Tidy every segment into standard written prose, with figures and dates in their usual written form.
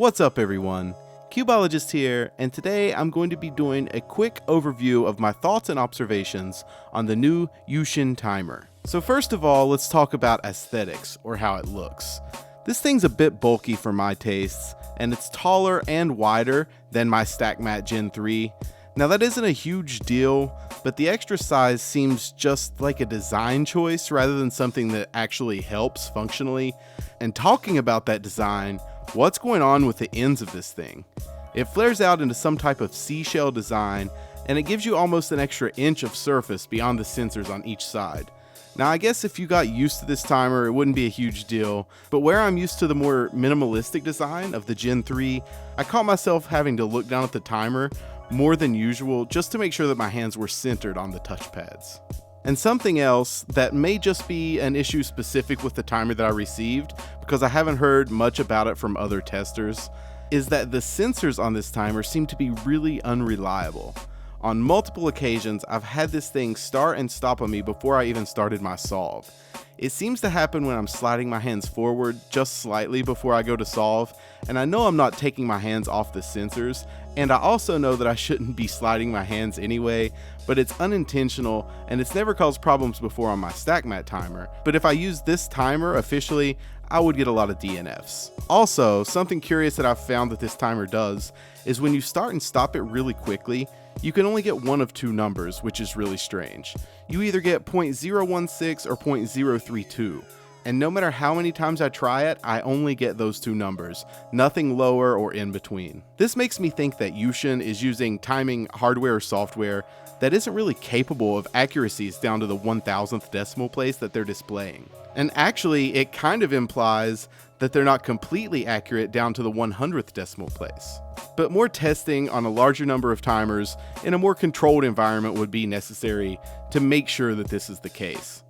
What's up everyone, Cubeologist here, and today I'm going to be doing a quick overview of my thoughts and observations on the new Yuxin timer. So first of all, let's talk about aesthetics, or how it looks. This thing's a bit bulky for my tastes, and it's taller and wider than my StackMat Gen 3. Now that isn't a huge deal, but the extra size seems just like a design choice rather than something that actually helps functionally. And talking about that design, what's going on with the ends of this thing? It flares out into some type of seashell design, and it gives you almost an extra inch of surface beyond the sensors on each side. Now I guess if you got used to this timer, it wouldn't be a huge deal, but where I'm used to the more minimalistic design of the Gen 3, I caught myself having to look down at the timer more than usual just to make sure that my hands were centered on the touchpads. And something else that may just be an issue specific with the timer that I received, because I haven't heard much about it from other testers, is that the sensors on this timer seem to be really unreliable. On multiple occasions, I've had this thing start and stop on me before I even started my solve. It seems to happen when I'm sliding my hands forward just slightly before I go to solve, and I know I'm not taking my hands off the sensors, and I also know that I shouldn't be sliding my hands anyway, but it's unintentional and it's never caused problems before on my StackMat timer. But if I use this timer officially, I would get a lot of DNFs. Also, something curious that I've found that this timer does is when you start and stop it really quickly, you can only get one of two numbers, which is really strange. You either get 0.016 or 0.032. And no matter how many times I try it, I only get those two numbers, nothing lower or in between. This makes me think that Yuxin is using timing hardware or software that isn't really capable of accuracies down to the 1,000th decimal place that they're displaying. And actually, it kind of implies that they're not completely accurate down to the 100th decimal place. But more testing on a larger number of timers in a more controlled environment would be necessary to make sure that this is the case.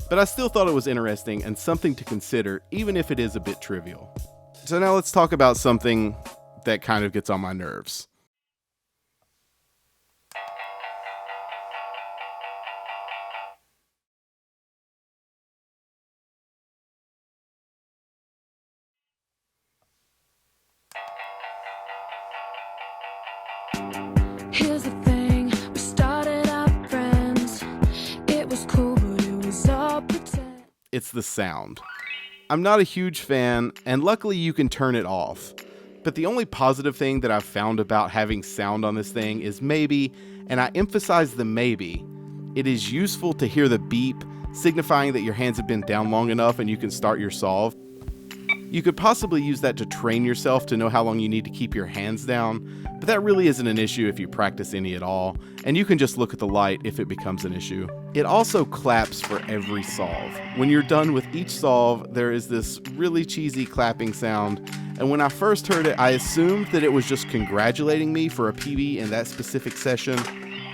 But I still thought it was interesting and something to consider, even if it is a bit trivial. So now let's talk about something that kind of gets on my nerves. Here's the thing, we started out friends. It was cool, but it was all pretend. It's the sound. I'm not a huge fan, and luckily you can turn it off. But the only positive thing that I've found about having sound on this thing is maybe, and I emphasize the maybe, it is useful to hear the beep, signifying that your hands have been down long enough and you can start your solve. You could possibly use that to train yourself to know how long you need to keep your hands down, but that really isn't an issue if you practice any at all, and you can just look at the light if it becomes an issue. It also claps for every solve. When you're done with each solve, there is this really cheesy clapping sound, and when I first heard it, I assumed that it was just congratulating me for a PB in that specific session,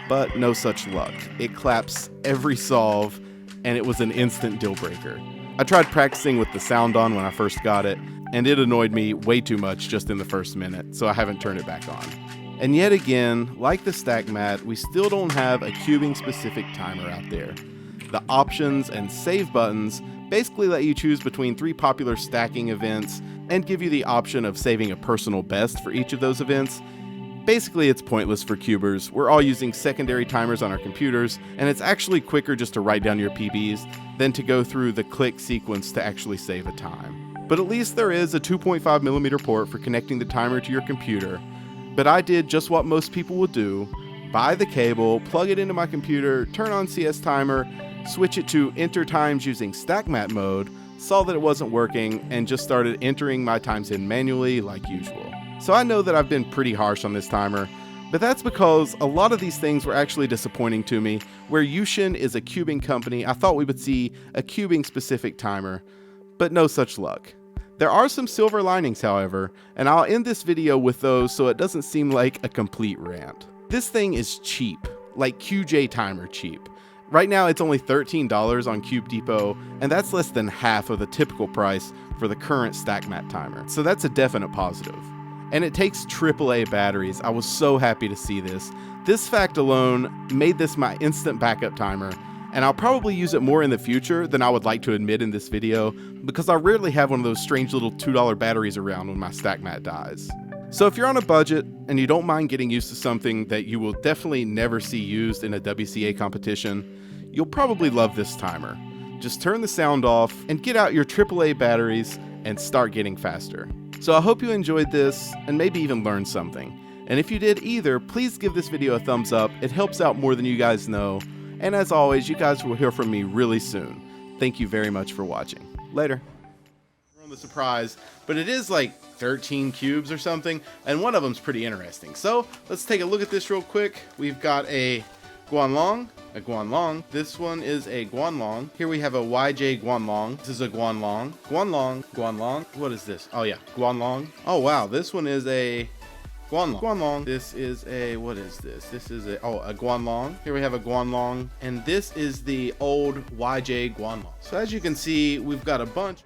but no such luck. It claps every solve, and it was an instant deal breaker. I tried practicing with the sound on when I first got it, and it annoyed me way too much just in the first minute, so I haven't turned it back on. And yet again, like the StackMat, we still don't have a cubing specific timer out there. The options and save buttons basically let you choose between 3 popular stacking events and give you the option of saving a personal best for each of those events. Basically, it's pointless for cubers. We're all using secondary timers on our computers, and it's actually quicker just to write down your PBs than to go through the click sequence to actually save a time. But at least there is a 2.5mm port for connecting the timer to your computer. But I did just what most people would do: buy the cable, plug it into my computer, turn on CS Timer, switch it to enter times using StackMat mode, saw that it wasn't working, and just started entering my times in manually like usual. So I know that I've been pretty harsh on this timer, but that's because a lot of these things were actually disappointing to me. Where Yuxin is a cubing company, I thought we would see a cubing specific timer, but no such luck. There are some silver linings, however, and I'll end this video with those so it doesn't seem like a complete rant. This thing is cheap, like QJ timer cheap. Right now it's only $13 on CubeDepot, and that's less than half of the typical price for the current StackMat timer, so that's a definite positive. And it takes AAA batteries. I was so happy to see this. This fact alone made this my instant backup timer, and I'll probably use it more in the future than I would like to admit in this video, because I rarely have one of those strange little $2 batteries around when my stack mat dies. So if you're on a budget and you don't mind getting used to something that you will definitely never see used in a WCA competition, you'll probably love this timer. Just turn the sound off and get out your AAA batteries and start getting faster. So I hope you enjoyed this and maybe even learned something. And if you did either, please give this video a thumbs up. It helps out more than you guys know. And as always, you guys will hear from me really soon. Thank you very much for watching. Later. On the surprise, but it is like 13 cubes or something, and one of them's pretty interesting. So let's take a look at this real quick. We've got a Guanlong, this one is a Guanlong. Here we have a YJ Guanlong. This is a Guanlong. Guanlong. What is this? Oh yeah, Guanlong. Oh wow, this one is a Guanlong. This is a, what is this? This is a Guanlong. Here we have a Guanlong, and this is the old YJ Guanlong. So as you can see, we've got a bunch.